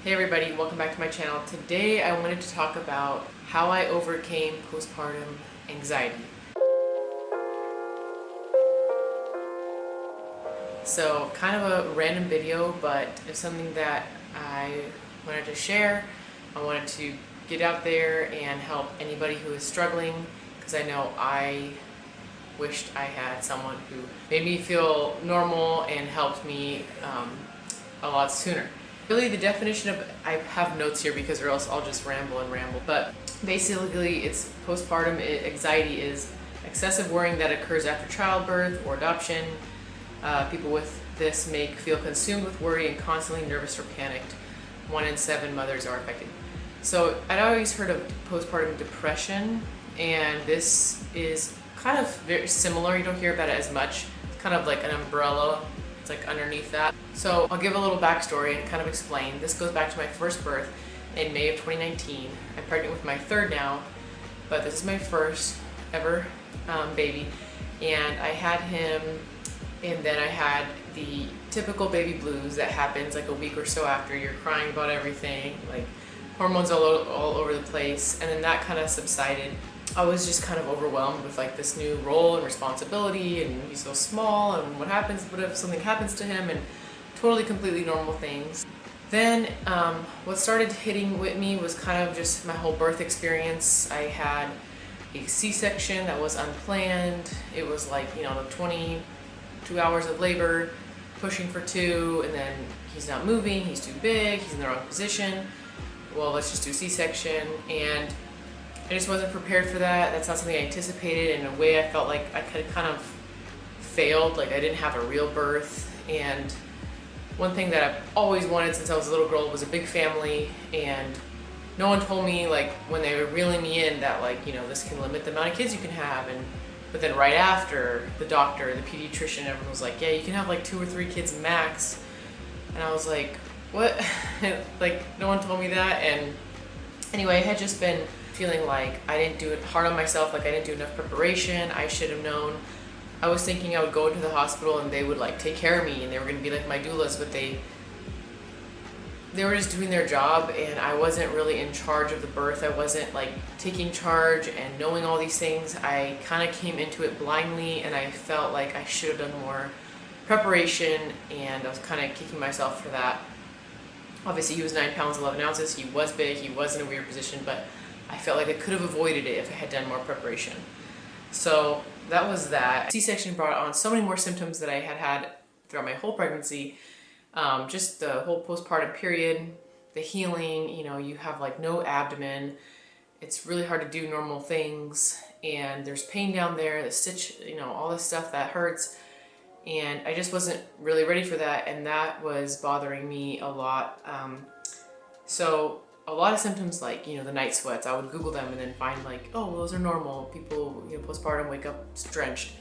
Hey everybody, welcome back to my channel. Today I wanted to talk about how I overcame postpartum anxiety. So kind of a random video, but it's something that I wanted to share. I wanted to get out there and help anybody who is struggling, because I know I wished I had someone who made me feel normal and helped me a lot sooner. Really, the definition of, I have notes here because or else I'll just ramble, but basically it's postpartum anxiety is excessive worrying that occurs after childbirth or adoption. People with this may feel consumed with worry and constantly nervous or panicked. 1 in 7 mothers are affected. So I'd always heard of postpartum depression, and this is kind of very similar. You don't hear about it as much. It's kind of like an umbrella. It's like underneath that. So I'll give a little backstory and kind of explain. This goes back to my first birth in May of 2019. I'm pregnant with my third now, but this is my first ever baby. And I had him, and then I had the typical baby blues that happens like a week or so after. You're crying about everything, like hormones all over the place. And then that kind of subsided. I was just kind of overwhelmed with like this new role and responsibility, and he's so small, and what if something happens to him, and totally completely normal things. Then what started hitting with me was kind of just my whole birth experience. I had a C-section that was unplanned. It was like, 22 hours of labor, pushing for 2, and then he's not moving, he's too big, he's in the wrong position. Well, let's just do C-section. And I just wasn't prepared for that. That's not something I anticipated. In a way, I felt like I could kind of failed, like I didn't have a real birth. And one thing that I've always wanted since I was a little girl was a big family, and no one told me, like, when they were reeling me in, that this can limit the amount of kids you can have. But then right after, the doctor, the pediatrician, everyone was like, yeah, you can have like 2 or 3 kids max. And I was like, what? Like, no one told me that. And anyway, I had just been feeling like I didn't do it hard on myself, like I didn't do enough preparation. I should have known. I was thinking I would go into the hospital and they would like take care of me, and they were going to be like my doulas, but they were just doing their job, and I wasn't really in charge of the birth. I wasn't like taking charge and knowing all these things. I kind of came into it blindly, and I felt like I should have done more preparation, and I was kind of kicking myself for that. Obviously, he was 9 pounds 11 ounces. He was big. He was in a weird position, but I felt like I could have avoided it if I had done more preparation. So that was that. C-section brought on so many more symptoms that I had had throughout my whole pregnancy. Just the whole postpartum period, the healing, you have like no abdomen. It's really hard to do normal things, and there's pain down there, the stitch, all this stuff that hurts. And I just wasn't really ready for that, and that was bothering me a lot. So a lot of symptoms like, the night sweats, I would Google them and then find like, oh, well, those are normal. People, postpartum wake up drenched.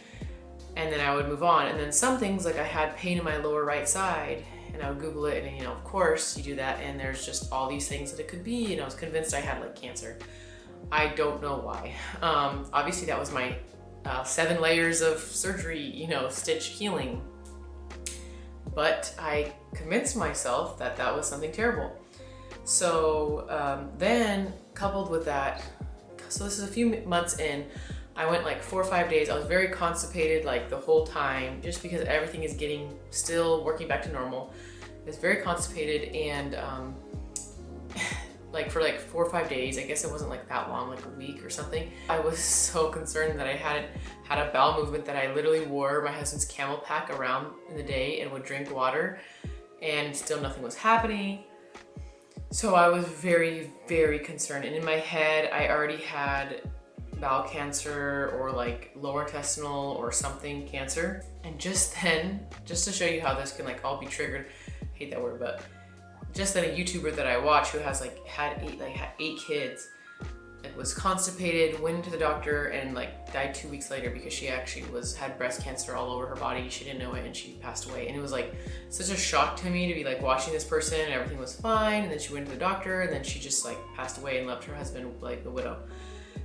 And then I would move on. And then some things, like I had pain in my lower right side, and I would Google it, and of course you do that, and there's just all these things that it could be, and I was convinced I had like cancer. I don't know why. Obviously that was my 7 layers of surgery, stitch healing. But I convinced myself that that was something terrible. So then coupled with that, so this is a few months in, I went like 4 or 5 days. I was very constipated like the whole time, just because everything is still working back to normal. I was very constipated, and like for like 4 or 5 days, I guess it wasn't like that long, like a week or something. I was so concerned that I had a bowel movement that I literally wore my husband's camel pack around in the day and would drink water, and still nothing was happening. So I was very, very concerned. And in my head, I already had bowel cancer or like lower intestinal or something cancer. And just then, just to show you how this can like all be triggered, I hate that word, but just then a YouTuber that I watch who has had 8 kids, was constipated, went into the doctor, and like died 2 weeks later because she actually had breast cancer all over her body. She didn't know it, and she passed away. And it was like such a shock to me to be like watching this person and everything was fine, and then she went to the doctor, and then she just like passed away and left her husband like a widow.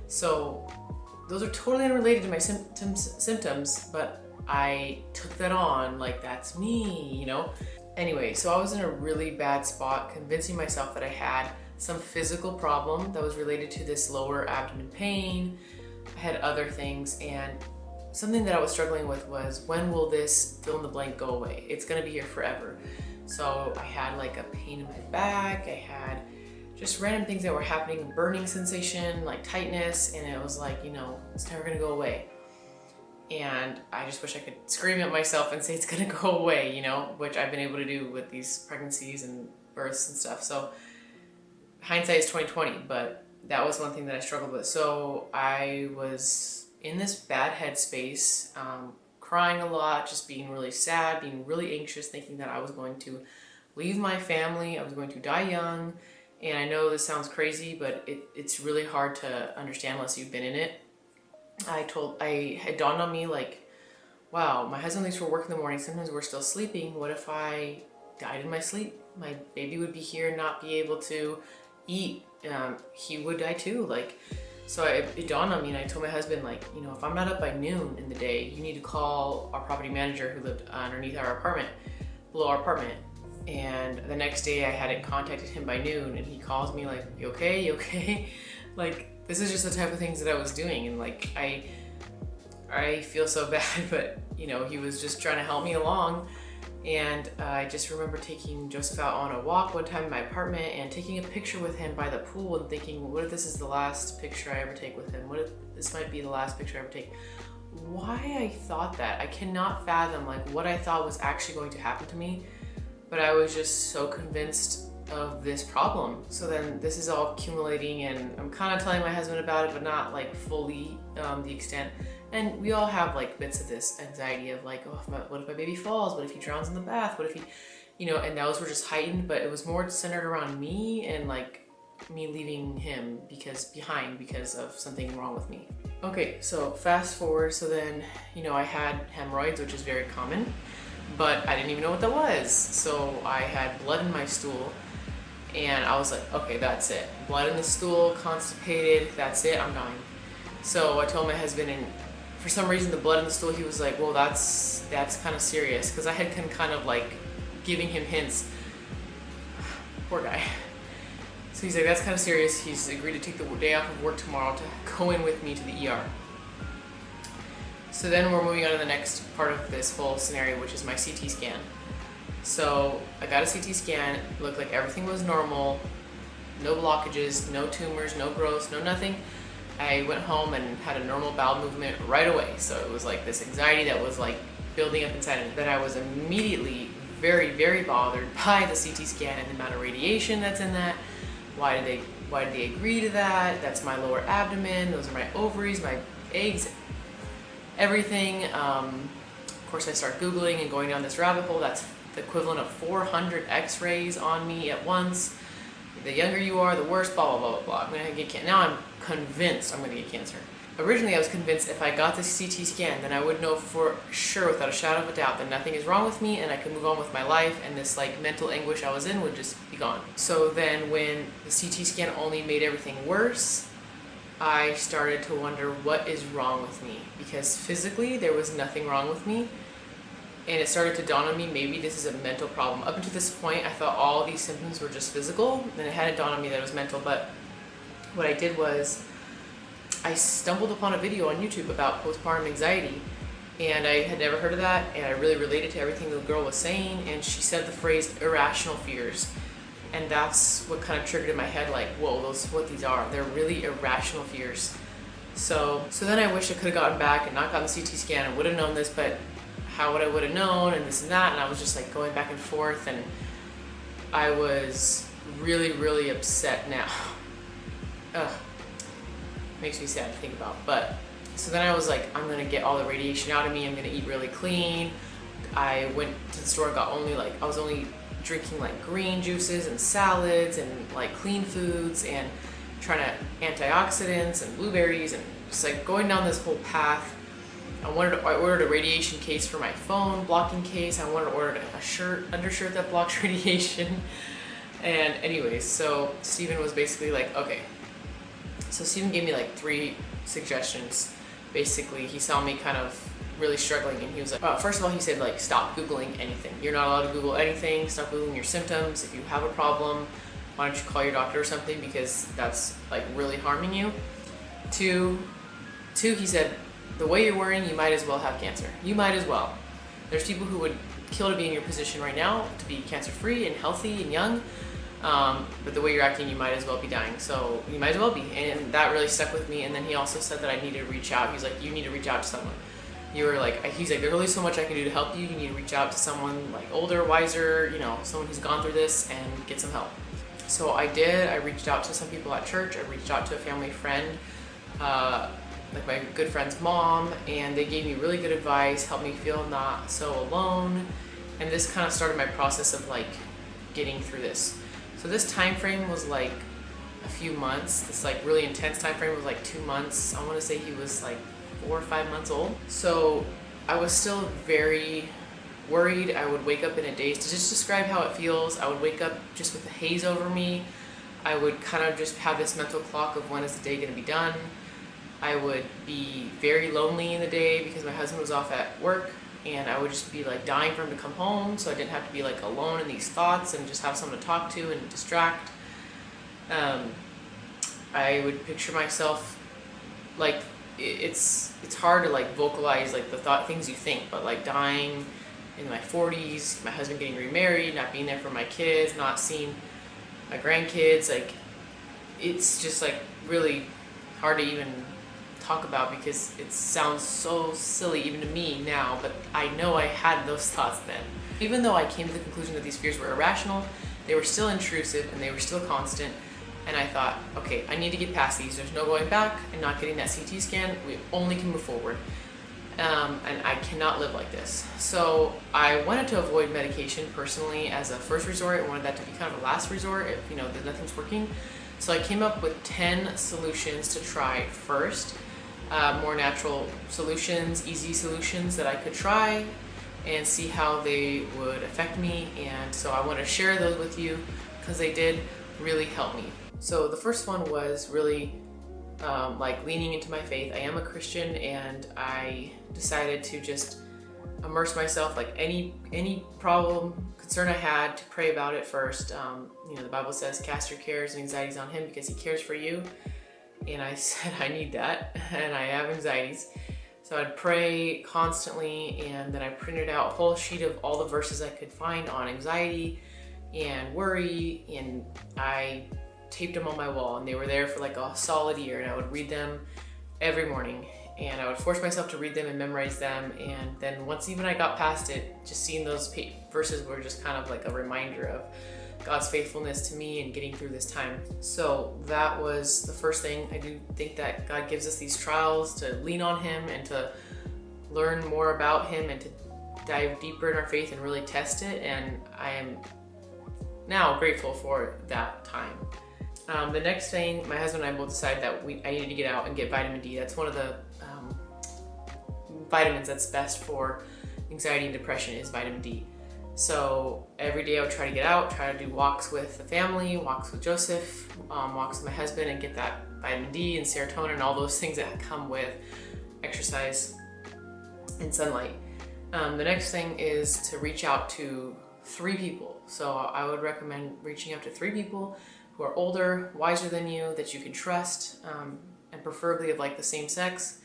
So those are totally unrelated to my symptoms, but I took that on like that's me, Anyway, so I was in a really bad spot, convincing myself that I had some physical problem that was related to this lower abdomen pain. I had other things, and something that I was struggling with was, when will this fill in the blank go away? It's gonna be here forever. So I had like a pain in my back, I had just random things that were happening, burning sensation, like tightness, and it was like, it's never gonna go away. And I just wish I could scream at myself and say it's gonna go away, which I've been able to do with these pregnancies and births and stuff. So hindsight is 2020, but that was one thing that I struggled with. So I was in this bad headspace, crying a lot, just being really sad, being really anxious, thinking that I was going to leave my family, I was going to die young. And I know this sounds crazy, but it's really hard to understand unless you've been in it. It had dawned on me, like, wow, my husband leaves for work in the morning, sometimes we're still sleeping. What if I died in my sleep? My baby would be here and not be able to eat. He would die too. So it dawned on me, and I told my husband, if I'm not up by noon in the day, you need to call our property manager who lived underneath our apartment, below our apartment. And the next day I hadn't contacted him by noon, and he calls me like, you okay? You okay? This is just the type of things that I was doing, and I feel so bad, but he was just trying to help me along. And I just remember taking Joseph out on a walk one time in my apartment and taking a picture with him by the pool and thinking, what if this is the last picture I ever take with him? What if this might be the last picture I ever take? Why I thought that, I cannot fathom what I thought was actually going to happen to me, but I was just so convinced of this problem. So then this is all accumulating, and I'm kind of telling my husband about it, but not fully the extent. And we all have bits of this anxiety of what if my baby falls? What if he drowns in the bath? What if he, and those were just heightened, but it was more centered around me and me leaving him because of something wrong with me. Okay, so fast forward. So then, I had hemorrhoids, which is very common, but I didn't even know what that was. So I had blood in my stool, and I was like, okay, that's it. Blood in the stool, constipated, that's it, I'm dying. So I told my husband, and for some reason the blood in the stool, he was like, well, that's kind of serious, because I had been kind of giving him hints. Poor guy. So he's like, that's kind of serious. He's agreed to take the day off of work tomorrow to go in with me to the ER. So then we're moving on to the next part of this whole scenario, which is my CT scan. So I got a CT scan, it looked like everything was normal, no blockages, no tumors, no growths, no nothing. I went home and had a normal bowel movement right away. So it was this anxiety that was building up inside, and then I was immediately very, very bothered by the CT scan and the amount of radiation that's in that. Why did they agree to that? That's my lower abdomen, those are my ovaries, my eggs, everything. Of course I start Googling and going down this rabbit hole. That's the equivalent of 400 x-rays on me at once. The younger you are, the worse, blah, blah, blah, blah, blah. I'm gonna get cancer. Now I'm convinced I'm gonna get cancer. Originally I was convinced if I got this CT scan, then I would know for sure, without a shadow of a doubt, that nothing is wrong with me and I could move on with my life, and this mental anguish I was in would just be gone. So then when the CT scan only made everything worse, I started to wonder what is wrong with me, because physically there was nothing wrong with me. And it started to dawn on me, maybe this is a mental problem. Up until this point, I thought all these symptoms were just physical, and it hadn't dawned on me that it was mental. But what I did was, I stumbled upon a video on YouTube about postpartum anxiety, and I had never heard of that, and I really related to everything the girl was saying, and she said the phrase irrational fears. And that's what kind of triggered in my head, whoa, those what these are. They're really irrational fears. So then I wish I could have gotten back and not gotten the CT scan and would have known this, but how would I would have known, and this and that, and I was just going back and forth, and I was really, really upset now. Ugh, makes me sad to think about. But so then I was like, I'm gonna get all the radiation out of me, I'm gonna eat really clean. I went to the store and got I was only drinking green juices and salads and clean foods, and trying to antioxidants and blueberries, and just going down this whole path. I ordered a radiation case for my phone, blocking case. I wanted to order a undershirt that blocks radiation. And anyways, so Steven was basically okay. So Steven gave me 3 suggestions. Basically, he saw me kind of really struggling, and he was like, first of all, he said, like, stop Googling anything. You're not allowed to Google anything. Stop Googling your symptoms. If you have a problem, why don't you call your doctor or something, because that's like really harming you. Two, he said, the way you're worrying, you might as well have cancer. You might as well. There's people who would kill to be in your position right now, to be cancer-free and healthy and young. But the way you're acting, you might as well be dying. So you might as well be. And that really stuck with me. And then he also said that I needed to reach out. He's like, you need to reach out to someone. He's like, there's only so much I can do to help you. You need to reach out to someone like older, wiser, you know, someone who's gone through this, and get some help. So I did. I reached out to some people at church. I reached out to a family friend, like my good friend's mom, and they gave me really good advice, helped me feel not so alone. And this kind of started my process of like getting through this. So this time frame was like a few months. This like really intense time frame was like 2 months. I want to say he was like 4 or 5 months old. So I was still very worried. I would wake up in a daze. To just describe how it feels, I would wake up just with a haze over me. I would kind of just have this mental clock of when is the day going to be done. I would be very lonely in the day because my husband was off at work, and I would just be like dying for him to come home, so I didn't have to be like alone in these thoughts and just have someone to talk to and distract. I would picture myself like, it's hard to like vocalize like the things you think, but like dying in my 40s, my husband getting remarried, not being there for my kids, not seeing my grandkids, like it's just like really hard to even talk about because it sounds so silly even to me now, but I know I had those thoughts then. Even though I came to the conclusion that these fears were irrational, they were still intrusive and they were still constant, and I thought, okay, I need to get past these. There's no going back and not getting that CT scan. We only can move forward. And I cannot live like this. So I wanted to avoid medication personally as a first resort. I wanted that to be kind of a last resort if, you know, nothing's working. So I came up with 10 solutions to try first. More natural solutions, easy solutions that I could try and see how they would affect me. And so I want to share those with you because they did really help me. So the first one was really like leaning into my faith. I am a Christian, and I decided to just immerse myself, like any problem, concern I had, to pray about it first. You know, the Bible says, cast your cares and anxieties on him because he cares for you. And I said, I need that, and I have anxieties. So I'd pray constantly, and then I printed out a whole sheet of all the verses I could find on anxiety and worry, and I taped them on my wall, and they were there for like a solid year, and I would read them every morning, and I would force myself to read them and memorize them. And then once even I got past it, just seeing those verses were just kind of like a reminder of God's faithfulness to me and getting through this time. So that was the first thing. I do think that God gives us these trials to lean on him and to learn more about him and to dive deeper in our faith and really test it, and I am now grateful for that time. The next thing, my husband and I both decided that I needed to get out and get vitamin D. That's one of the vitamins that's best for anxiety and depression, is vitamin D. So every day I would try to get out, try to do walks with the family, walks with Joseph, walks with my husband, and get that vitamin D and serotonin and all those things that come with exercise and sunlight. The next thing is to reach out to 3 people. So I would recommend reaching out to 3 people who are older, wiser than you, that you can trust, and preferably of like the same sex.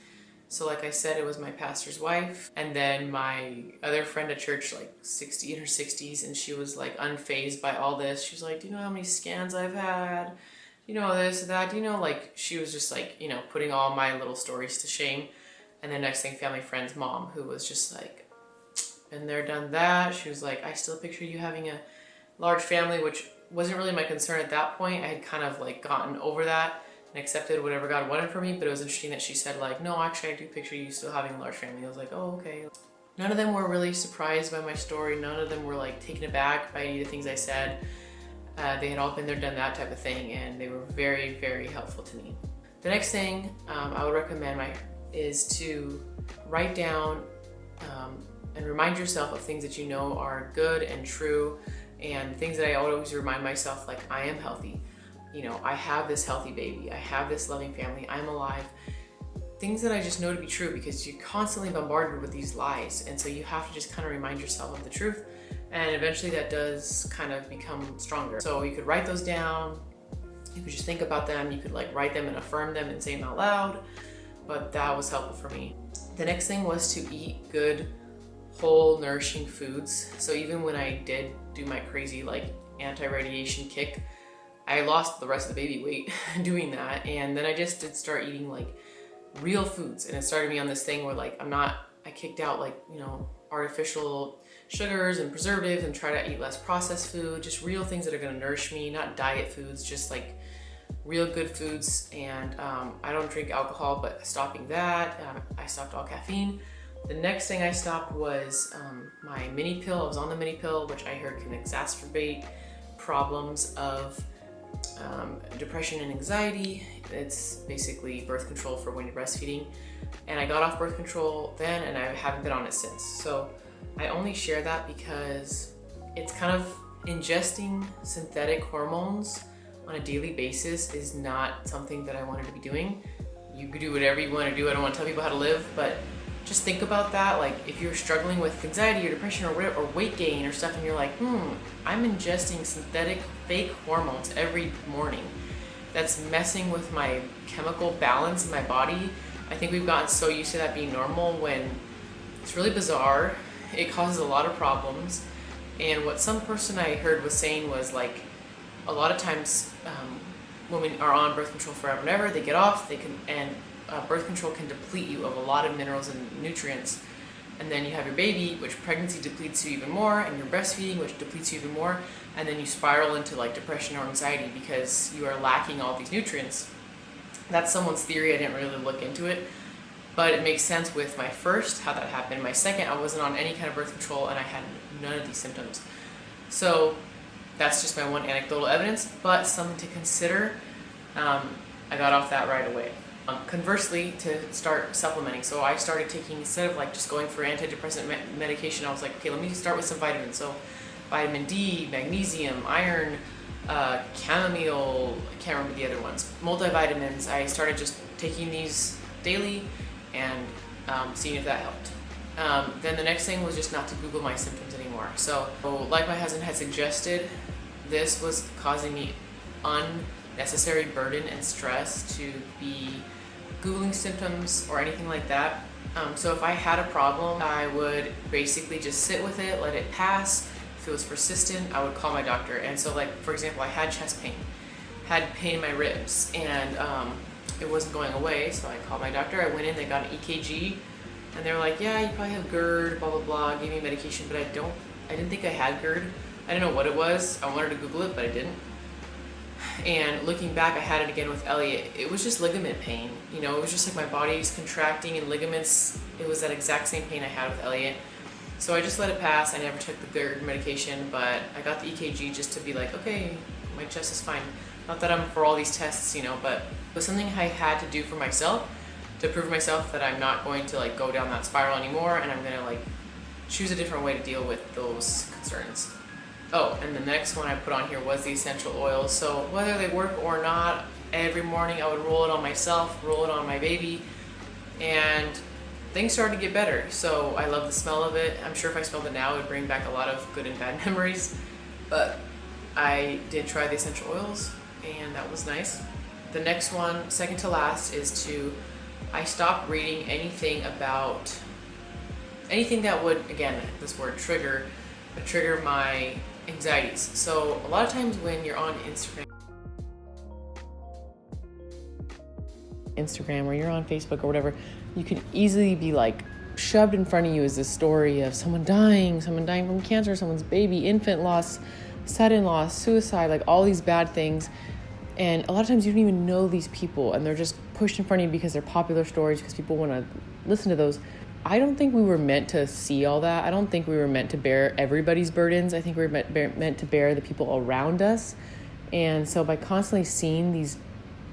So like I said, it was my pastor's wife, and then my other friend at church, like 60 in her 60s, and she was like unfazed by all this. She was like, do you know how many scans I've had? You know, this, that, you know, like she was just like, you know, putting all my little stories to shame. And then next thing, family friend's mom, who was just like, been there, done that. She was like, I still picture you having a large family, which wasn't really my concern at that point. I had kind of like gotten over that and accepted whatever God wanted for me, but it was interesting that she said like, no, actually I do picture you still having a large family. I was like, oh, okay. None of them were really surprised by my story. None of them were like taken aback by any of the things I said. They had all been there, done that type of thing, and they were very, very helpful to me. The next thing I would recommend is to write down and remind yourself of things that you know are good and true, and things that I always remind myself, like, I am healthy. You know, I have this healthy baby. I have this loving family. I'm alive. things that I just know to be true, because you're constantly bombarded with these lies. And so you have to just kind of remind yourself of the truth. And eventually that does kind of become stronger. So you could write those down. You could just think about them. You could like write them and affirm them and say them out loud. But that was helpful for me. The next thing was to eat good, whole, nourishing foods. So even when I did do my crazy like anti-radiation kick, I lost the rest of the baby weight doing that. And then I just did start eating like real foods. And it started me on this thing where like I kicked out like, artificial sugars and preservatives and try to eat less processed food, just real things that are gonna nourish me, not diet foods, just like real good foods. And I don't drink alcohol, but stopping that, I stopped all caffeine. The next thing I stopped was my mini pill. I was on the mini pill, which I heard can exacerbate problems of depression and anxiety. It's basically birth control for when you're breastfeeding. And I got off birth control then, and I haven't been on it since. So I only share that because it's kind of ingesting synthetic hormones on a daily basis is not something that I wanted to be doing. You could do whatever you want to do. I don't want to tell people how to live, but just think about that. Like if you're struggling with anxiety or depression or weight gain or stuff, and you're like, I'm ingesting synthetic fake hormones every morning. That's messing with my chemical balance in my body. I think we've gotten so used to that being normal when it's really bizarre. It causes a lot of problems. And what some person I heard was saying was like, a lot of times women are on birth control forever and ever, they get off, birth control can deplete you of a lot of minerals and nutrients. And then you have your baby, which pregnancy depletes you even more, and you're breastfeeding, which depletes you even more. And then you spiral into like depression or anxiety because you are lacking all these nutrients. That's someone's theory. I didn't really look into it, but it makes sense with my first, how that happened. My second, I wasn't on any kind of birth control and I had none of these symptoms. So that's just my one anecdotal evidence, but something to consider. I got off that right away. Conversely, to start supplementing. So I started taking, instead of like just going for antidepressant medication, I was like, okay, let me start with some vitamins. So vitamin D, magnesium, iron, chamomile, I can't remember the other ones, multivitamins. I started just taking these daily and seeing if that helped. Then the next thing was just not to Google my symptoms anymore. So like my husband had suggested, this was causing me unnecessary burden and stress to be Googling symptoms or anything like that. So if I had a problem, I would basically just sit with it, let it pass. If it was persistent, I would call my doctor. And so like, for example, I had chest pain, had pain in my ribs, and it wasn't going away. So I called my doctor. I went in, they got an EKG, and they were like, yeah, you probably have GERD, blah, blah, blah, gave me medication, but I didn't think I had GERD. I didn't know what it was. I wanted to Google it, but I didn't. And looking back, I had it again with Elliot. It was just ligament pain. It was just like my body's contracting and ligaments. It was that exact same pain I had with Elliot. So I just let it pass. I never took the GERD medication, but I got the EKG just to be like, okay, my chest is fine. Not that I'm for all these tests, but it was something I had to do for myself to prove to myself that I'm not going to like go down that spiral anymore, and I'm gonna like choose a different way to deal with those concerns. Oh, and the next one I put on here was the essential oils. So whether they work or not, every morning I would roll it on myself, roll it on my baby, and things started to get better. So I love the smell of it. I'm sure if I smelled it now, it would bring back a lot of good and bad memories. But I did try the essential oils, and that was nice. The next one, second to last, is I stopped reading anything that would, again, this word trigger my anxieties. So a lot of times when you're on Instagram or you're on Facebook or whatever, you can easily be like shoved in front of you is this story of someone dying from cancer, someone's baby, infant loss, sudden loss, suicide, like all these bad things. And a lot of times you don't even know these people, and they're just pushed in front of you because they're popular stories, because people want to listen to those. I don't think we were meant to see all that. I don't think we were meant to bear everybody's burdens. I think we were meant to bear the people around us. And so by constantly seeing these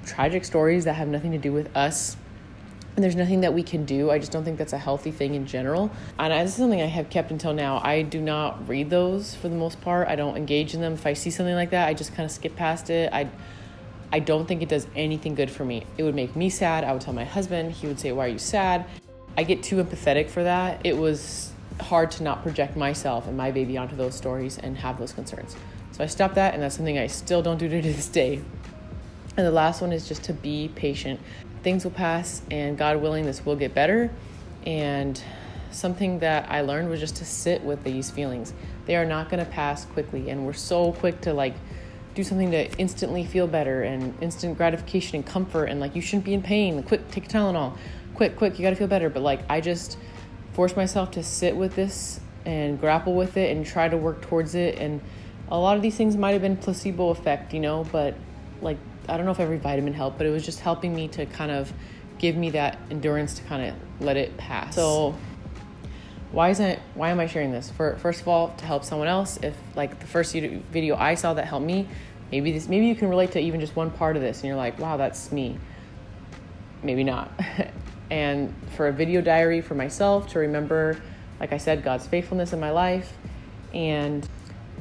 tragic stories that have nothing to do with us, and there's nothing that we can do, I just don't think that's a healthy thing in general. And this is something I have kept until now. I do not read those for the most part. I don't engage in them. If I see something like that, I just kind of skip past it. I don't think it does anything good for me. It would make me sad. I would tell my husband. He would say, why are you sad? I get too empathetic for that. It was hard to not project myself and my baby onto those stories and have those concerns. So I stopped that, and that's something I still don't do to this day. And the last one is just to be patient. Things will pass, and God willing, this will get better. And something that I learned was just to sit with these feelings. They are not going to pass quickly, and we're so quick to do something to instantly feel better and instant gratification and comfort, and you shouldn't be in pain. Quick, take a Tylenol. Quick, you got to feel better. But I just forced myself to sit with this and grapple with it and try to work towards it. And a lot of these things might have been placebo effect, but I don't know if every vitamin helped, but it was just helping me to kind of give me that endurance to kind of let it pass. So why am I sharing this? First of all, to help someone else. If the first video I saw that helped me, maybe you can relate to even just one part of this and you're like, wow, that's me. Maybe not. And for a video diary for myself to remember, like I said, God's faithfulness in my life. And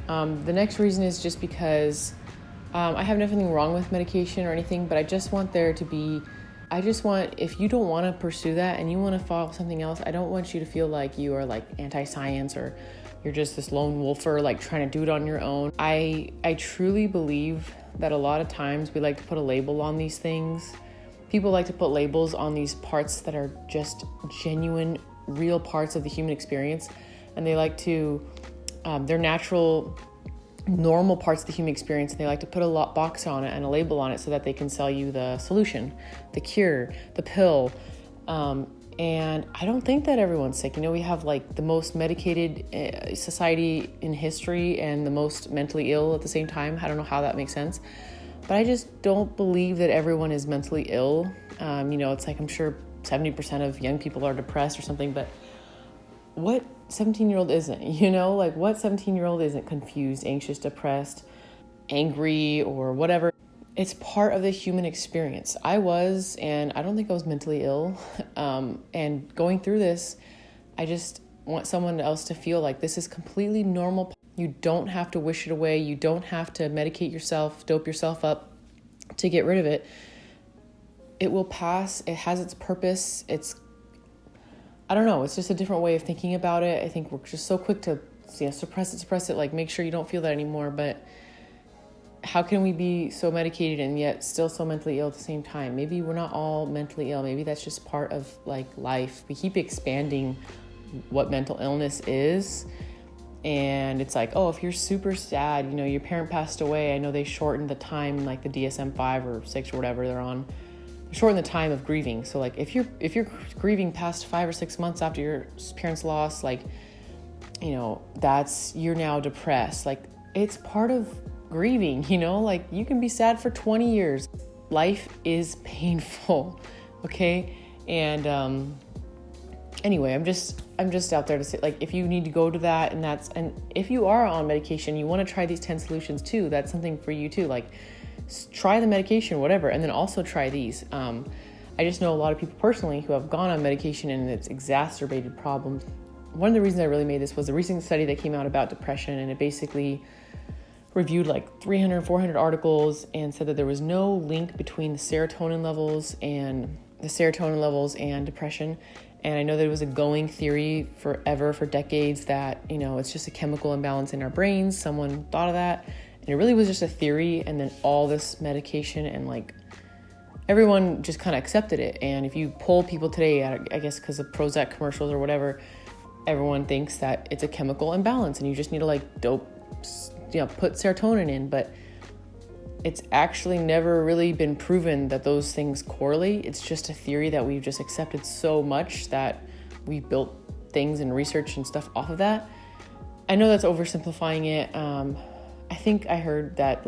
the next reason is just because I have nothing wrong with medication or anything, but I just want if you don't want to pursue that and you want to follow something else, I don't want you to feel like you are anti-science or you're just this lone wolfer trying to do it on your own. I truly believe that a lot of times we like to put a label on these things. People like to put labels on these parts that are just genuine, real parts of the human experience, and they like to, they're natural, normal parts of the human experience, and they like to put a box on it and a label on it so that they can sell you the solution, the cure, the pill. And I don't think that everyone's sick. We have the most medicated society in history and the most mentally ill at the same time. I don't know how that makes sense, but I just don't believe that everyone is mentally ill. It's I'm sure 70% of young people are depressed or something, but what 17-year-old isn't, what 17-year-old isn't confused, anxious, depressed, angry, or whatever? It's part of the human experience. I was, and I don't think I was mentally ill. And going through this, I just want someone else to feel like this is completely normal. You don't have to wish it away. You don't have to medicate yourself, dope yourself up to get rid of it. It will pass. It has its purpose. I don't know. It's just a different way of thinking about it. I think we're just so quick to suppress it, make sure you don't feel that anymore. But how can we be so medicated and yet still so mentally ill at the same time? Maybe we're not all mentally ill. Maybe that's just part of life. We keep expanding what mental illness is. And it's if you're super sad, your parent passed away. I know they shortened the time, the DSM-5 or 6 or whatever they're on. Shorten the time of grieving. So if you're grieving past 5 or 6 months after your parents' loss, you're now depressed. It's part of grieving, you can be sad for 20 years. Life is painful. Okay. And anyway, I'm just out there to say, if you need to go to that, and if you are on medication, you want to try these 10 solutions too. That's something for you too. Try the medication, whatever, and then also try these. I just know a lot of people personally who have gone on medication and it's exacerbated problems. One of the reasons I really made this was a recent study that came out about depression, and it basically reviewed 300, 400 articles and said that there was no link between the serotonin levels and depression. And I know there was a going theory for decades that, it's just a chemical imbalance in our brains. Someone thought of that. And it really was just a theory, and then all this medication and everyone just kind of accepted it. And if you poll people today, I guess because of Prozac commercials or whatever, everyone thinks that it's a chemical imbalance and you just need to put serotonin in. But it's actually never really been proven that those things correlate. It's just a theory that we've just accepted so much that we've built things and research and stuff off of that. I know that's oversimplifying it. I think I heard that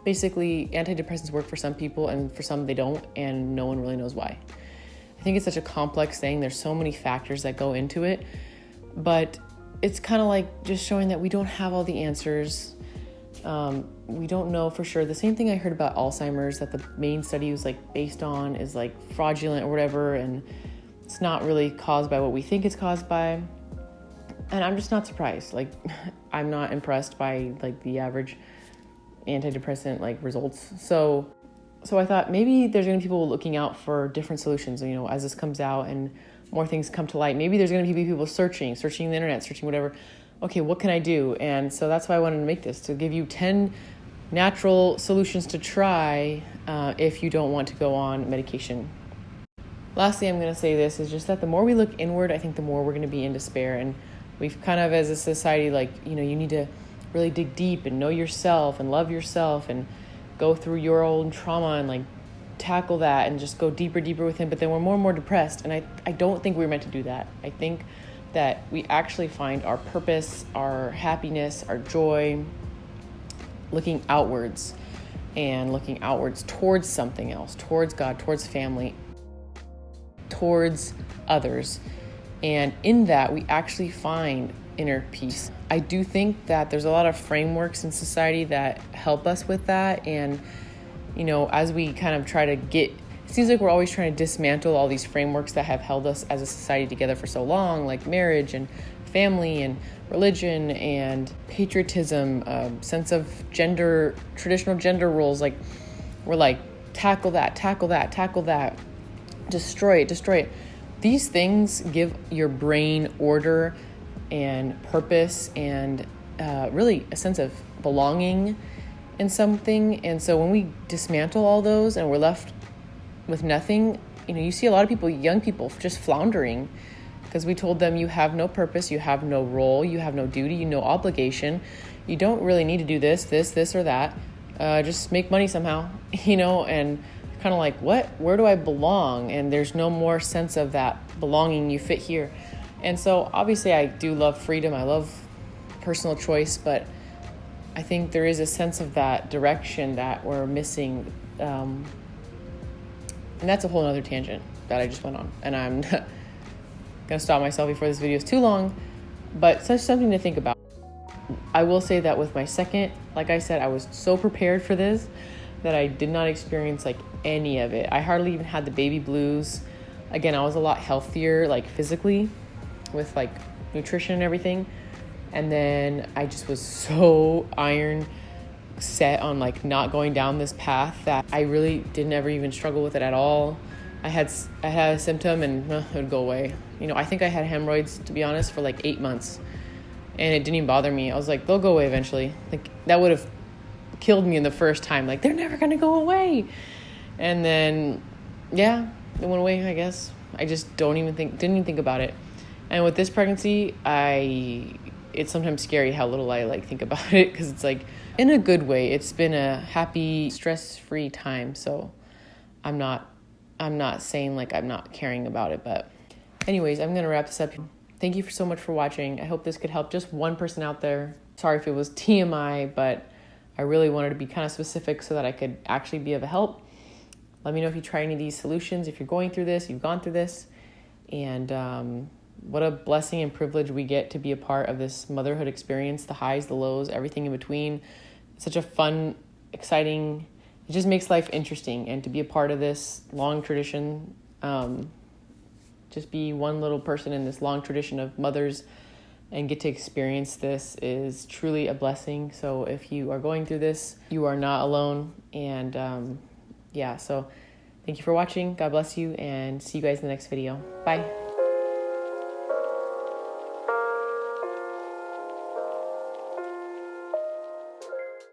basically antidepressants work for some people and for some they don't, and no one really knows why. I think it's such a complex thing. There's so many factors that go into it, but it's kind of just showing that we don't have all the answers. We don't know for sure. The same thing I heard about Alzheimer's, that the main study was based on is fraudulent or whatever, and it's not really caused by what we think it's caused by. And I'm just not surprised. I'm not impressed by the average antidepressant results. So So I thought maybe there's going to be people looking out for different solutions, as this comes out and more things come to light. Maybe there's going to be people searching the internet, searching whatever. Okay, what can I do? And so that's why I wanted to make this, to give you 10 natural solutions to try if you don't want to go on medication. Lastly, I'm going to say this is just that the more we look inward, I think the more we're going to be in despair. And we've kind of, as a society, you need to really dig deep and know yourself and love yourself and go through your own trauma and tackle that and just go deeper within. But then we're more and more depressed. And I don't think we're meant to do that. I think that we actually find our purpose, our happiness, our joy, looking outwards towards something else, towards God, towards family, towards others. And in that, we actually find inner peace. I do think that there's a lot of frameworks in society that help us with that. And, as we kind of try to it seems like we're always trying to dismantle all these frameworks that have held us as a society together for so long, like marriage and family and religion and patriotism, sense of gender, traditional gender roles. We're tackle that, destroy it. These things give your brain order and purpose and really a sense of belonging in something. And so when we dismantle all those and we're left with nothing, you see a lot of people, young people, just floundering because we told them you have no purpose, you have no role, you have no duty, no obligation. You don't really need to do this or that. Just make money somehow, and kind of what? Where do I belong? And there's no more sense of that belonging. You fit here. And so obviously I do love freedom. I love personal choice, but I think there is a sense of that direction that we're missing. And that's a whole other tangent that I just went on. And I'm going to stop myself before this video is too long, but such something to think about. I will say that with my second, like I said, I was so prepared for this that I did not experience any of it. I hardly even had the baby blues. Again, I was a lot healthier, physically, with nutrition and everything. And then I just was so iron set on not going down this path that I really didn't ever even struggle with it at all. I had a symptom and it would go away. I think I had hemorrhoids, to be honest, for 8 months, and it didn't even bother me. I was they'll go away eventually. That would have killed me in the first time. They're never gonna go away. And then, yeah, it went away, I guess. I just didn't even think about it. And with this pregnancy, it's sometimes scary how little I think about it, because it's in a good way. It's been a happy, stress-free time. So I'm not saying I'm not caring about it, but anyways, I'm going to wrap this up. Thank you so much for watching. I hope this could help just one person out there. Sorry if it was TMI, but I really wanted to be kind of specific so that I could actually be of a help. Let me know if you try any of these solutions, if you're going through this, you've gone through this, and what a blessing and privilege we get to be a part of this motherhood experience, the highs, the lows, everything in between. It's such a fun, exciting, it just makes life interesting. And to be a part of this long tradition, just be one little person in this long tradition of mothers and get to experience this is truly a blessing. So if you are going through this, you are not alone. And so thank you for watching. God bless you, and see you guys in the next video. Bye.